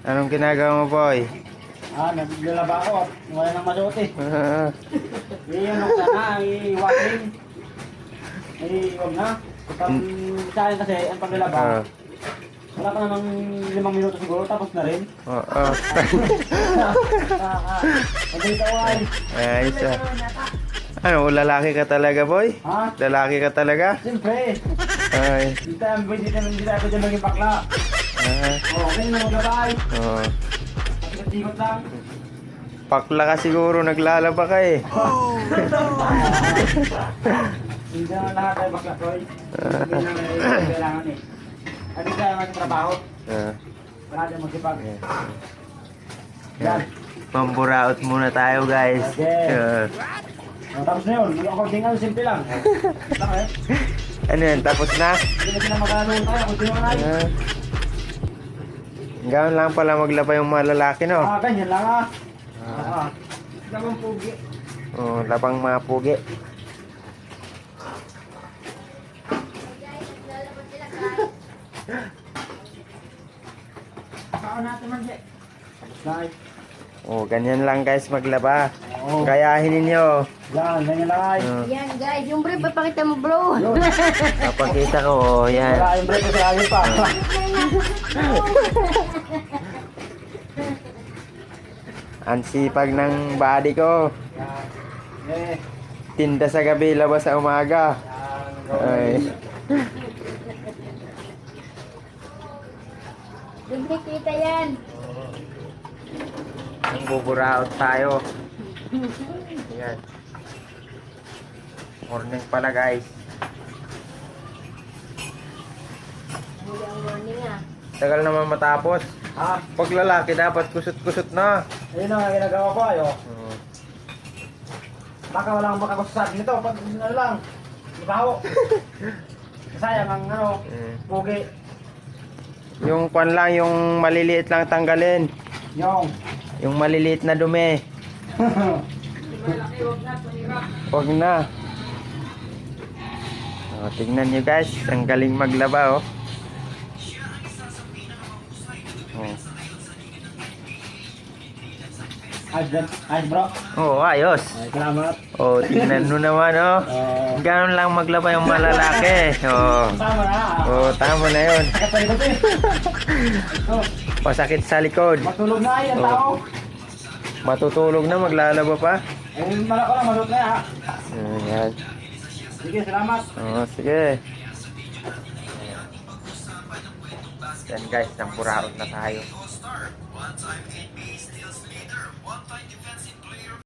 Anong ginagawa mo, boy? Naglalaba ako at wala nang masuot eh. Ano ka na, i-watering. Huwag na. Pag sa akin kasi, ang paglalaba, wala ka namang 5 minuto siguro, tapos na rin. Oo. Maganda away. Ayos ah. Ano, lalaki ka talaga, boy? Ha? Lalaki ka talaga? Siyempre. Ay. Hindi tayo pwede maging bakla. Okay na maglabay. Oo. Ikot lang. Pakla ka siguro, naglalaba ka eh. Hindi naman lahat tayo bakla, Troy. Hindi naman kailangan eh. At hindi tayo magtrabaho. Wala tayo magsipag. Yan. Pamburaot muna tayo, guys. Okay. Tapos na yun. According ano, simple lang. Lang eh. Ano yan, tapos na? Hindi na sila magkakaroon tayo. Continue na tayo. Gano'n lang pala maglaba yung mga lalaki, no? Ganyan lang ah. Labang pugi. Oo, labang mga pugi. Saan natin man siya? Bye. Oh, ganyan lang guys maglaba. Oo. Gayahin ninyo. Yan, ganyan lang ay. Yan guys, yung brief papakita mo bro. Yun. Papakita ko, oh, yan. Wala yung break kasi ayun pa. Ang sipag ng body ko. Eh. Tinda sa gabi, labas sa umaga. Ay. Libre kita yan. Ang buburaot tayo. Yan. Morning pala guys. Huli ang warning ah. Tagal naman matapos. Ha? Pag lalaki dapat kusot-kusot na. Ayun ang ginagawa ko ayo. Oo. Baka walang makagusto sa atin nito. Pag ano lang, mabaho. Sayang ang ano, pugi. Yung kwan lang, yung maliliit lang tanggalin. Yung maliliit na dumi. Huwag na. Oh, tingnan nyo guys, ang galing maglaba oh. Oh. Ayos bro. Oh, ayos. Ay, salamat. Oh, tingnan nyo naman oh. Ganon lang maglaba yung malalaki. Oh. Tama na. Oh, tama na yun. Kapag ito eh. Ito. Pasakit sa likod. Matulog na ay ang tao. Matutulog na, maglalaba pa. Ayun, malako lang, matulog na ha. Ayan. Sige, salamat. Oh, sige. Yan guys, nang puraot na tayo.